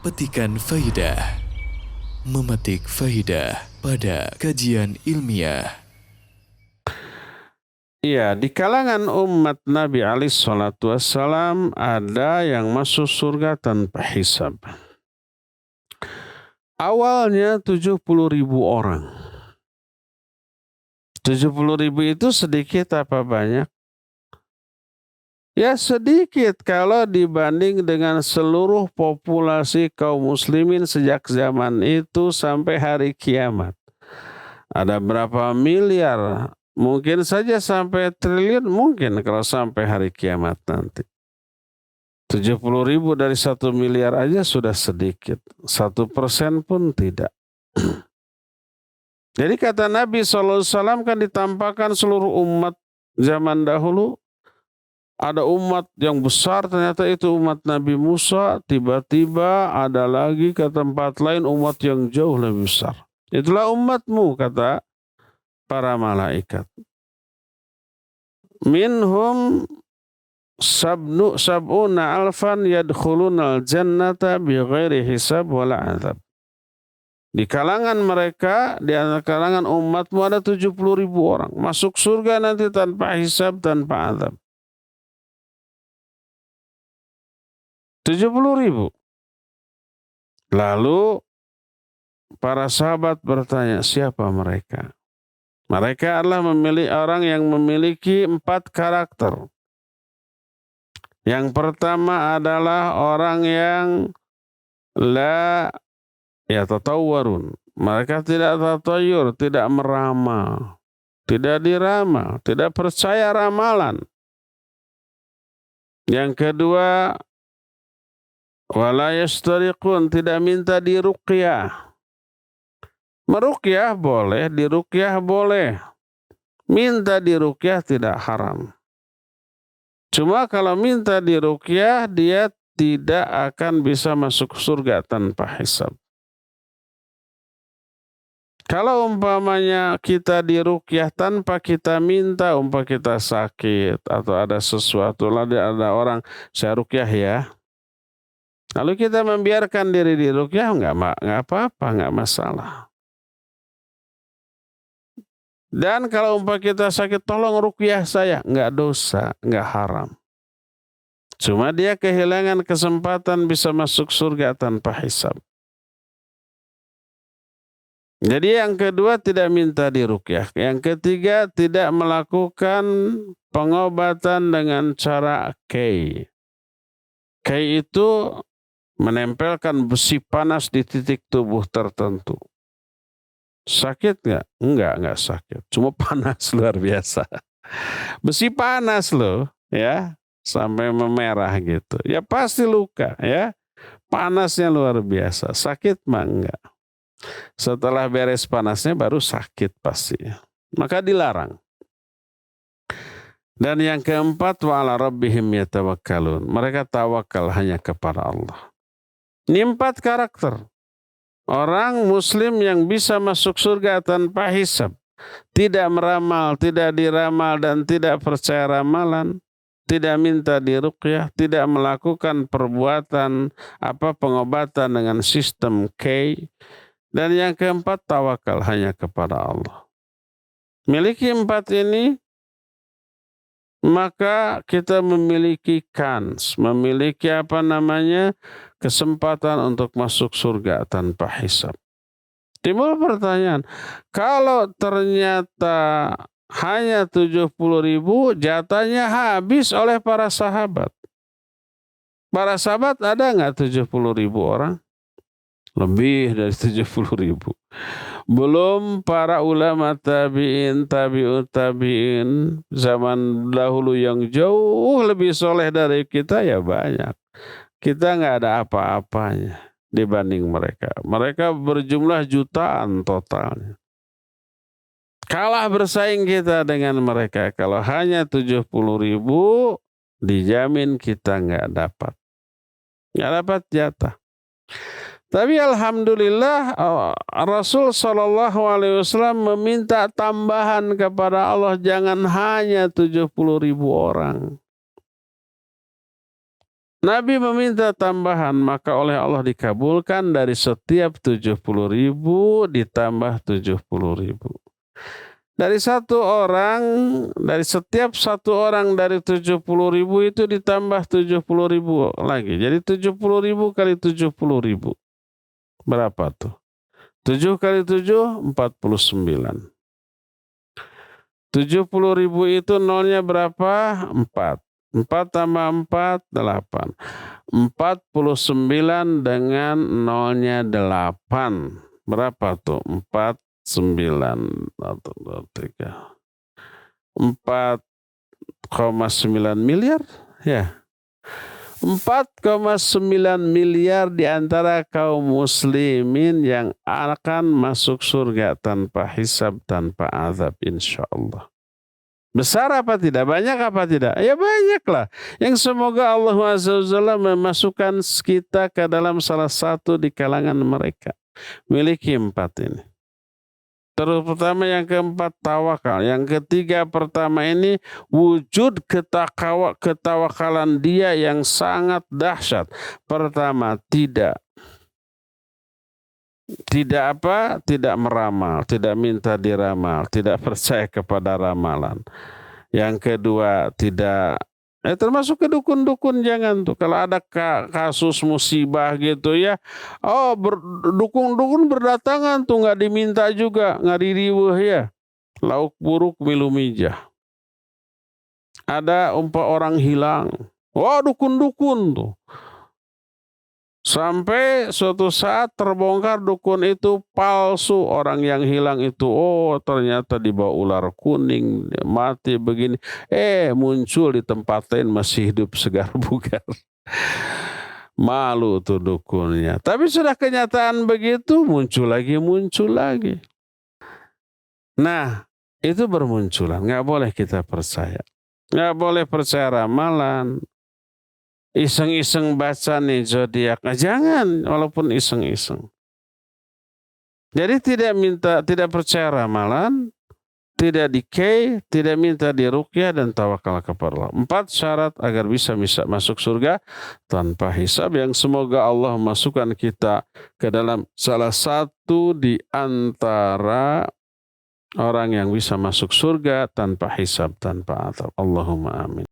Petikan Faidah. Memetik faidah pada kajian ilmiah. Iya, di kalangan umat Nabi alaihi salatu wassalam ada yang masuk surga tanpa hisab. Awalnya 70.000 orang. 70.000 itu sedikit apa banyak? Ya sedikit kalau dibanding dengan seluruh populasi kaum muslimin sejak zaman itu sampai hari kiamat. Ada berapa miliar? Mungkin saja sampai triliun, mungkin kalau sampai hari kiamat nanti. 70.000 dari 1 miliar aja sudah sedikit. 1% pun tidak. Jadi kata Nabi SAW kan ditampakkan seluruh umat zaman dahulu. Ada umat yang besar, ternyata itu umat Nabi Musa. Tiba-tiba ada lagi ke tempat lain umat yang jauh lebih besar. Itulah umatmu, kata para malaikat. Minhum sab'una alfan yadkhulunal jannata bighairi hisab wala azab. Di kalangan mereka, di antara kalangan umatmu ada 70.000 orang. Masuk surga nanti tanpa hisab, tanpa azab. 70.000. Lalu para sahabat bertanya, siapa mereka? Mereka adalah orang yang memiliki 4 karakter. Yang pertama adalah orang yang la yatatawwarun. Mereka tidak tatayur, tidak meramal, tidak diramal, tidak percaya ramalan. Yang kedua, wala yastariqun, tidak minta diruqyah. Meruqyah boleh, diruqyah boleh. Minta diruqyah tidak haram. Cuma kalau minta diruqyah, dia tidak akan bisa masuk surga tanpa hisab. Kalau umpamanya kita diruqyah tanpa kita minta, kita sakit atau ada sesuatu, lalu ada orang, saya ruqyah ya. Lalu kita membiarkan diri diruqyah, enggak apa-apa, enggak masalah. Dan kalau kita sakit, tolong ruqyah saya, enggak dosa, enggak haram. Cuma dia kehilangan kesempatan bisa masuk surga tanpa hisab. Jadi yang kedua tidak minta diruqyah. Yang ketiga tidak melakukan pengobatan dengan cara kay. Kay itu menempelkan besi panas di titik tubuh tertentu. Sakit nggak? Enggak sakit. Cuma panas luar biasa. Besi panas loh, ya, sampai memerah gitu. Ya pasti luka, ya. Panasnya luar biasa. Sakit mah enggak. Setelah beres panasnya baru sakit pasti. Maka dilarang. Dan yang keempat, wa ala rabbihim yatawakkalun. Mereka tawakal hanya kepada Allah. Ini 4 karakter. Orang muslim yang bisa masuk surga tanpa hisab. Tidak meramal, tidak diramal, dan tidak percaya ramalan. Tidak minta diruqyah, tidak melakukan perbuatan pengobatan dengan sistem K. Dan yang keempat, tawakal hanya kepada Allah. Miliki 4 ini, maka kita memiliki kans, memiliki kesempatan untuk masuk surga tanpa hisab. Timbul pertanyaan, kalau ternyata hanya 70.000, jatahnya habis oleh para sahabat. Para sahabat ada nggak 70.000 orang? Lebih dari 70.000. Belum para ulama tabi'in, tabi'ut tabi'in zaman dahulu yang jauh lebih soleh dari kita, ya banyak. Kita nggak ada apa-apanya dibanding mereka. Mereka berjumlah jutaan totalnya. Kalah bersaing kita dengan mereka. Kalau hanya 70.000, dijamin kita nggak dapat jatah. Tapi alhamdulillah Rasul SAW meminta tambahan kepada Allah, jangan hanya 70.000 orang. Nabi meminta tambahan, maka oleh Allah dikabulkan dari setiap 70.000 ditambah 70.000. Dari setiap satu orang dari 70.000 itu ditambah 70.000 lagi. Jadi 70.000 kali 70.000. Berapa tuh? 7 kali 7, 49. 70.000 itu nolnya berapa? 4. 4 tambah 4, 8. 49 dengan nolnya 8. Berapa tuh? 4, 9, 3. 4,9 miliar? Ya. 4,9 miliar di antara kaum muslimin yang akan masuk surga tanpa hisab, tanpa azab, insya Allah. Besar apa tidak? Banyak apa tidak? Ya banyaklah. Yang semoga Allah Azza wa Jalla memasukkan kita ke dalam salah satu di kalangan mereka. Miliki 4 ini. Terutama yang keempat tawakal. Yang ketiga pertama ini wujud ketawakalan dia yang sangat dahsyat. Pertama tidak meramal, tidak minta diramal, tidak percaya kepada ramalan. Yang kedua tidak termasuk ke dukun-dukun, jangan tuh. Kalau ada kasus musibah gitu ya, dukun-dukun berdatangan tuh, nggak diminta juga, nggak diriweh ya. Lauk buruk milu mijah. Ada orang hilang, dukun-dukun tuh. Sampai suatu saat terbongkar dukun itu palsu, orang yang hilang itu ternyata dibawa ular kuning, mati begini. Muncul di tempat lain masih hidup segar bugar. Malu tuh dukunnya. Tapi sudah kenyataan begitu, muncul lagi. Nah, itu bermunculan. Nggak boleh kita percaya. Nggak boleh percaya ramalan. Iseng-iseng baca nih zodiak, jangan, walaupun iseng-iseng. Jadi tidak percaya ramalan, tidak dikei, tidak minta diruqyah, dan tawakal kepada Allah. 4 syarat agar bisa masuk surga tanpa hisab, yang semoga Allah masukkan kita ke dalam salah satu di antara orang yang bisa masuk surga tanpa hisab, tanpa azab. Allahumma amin.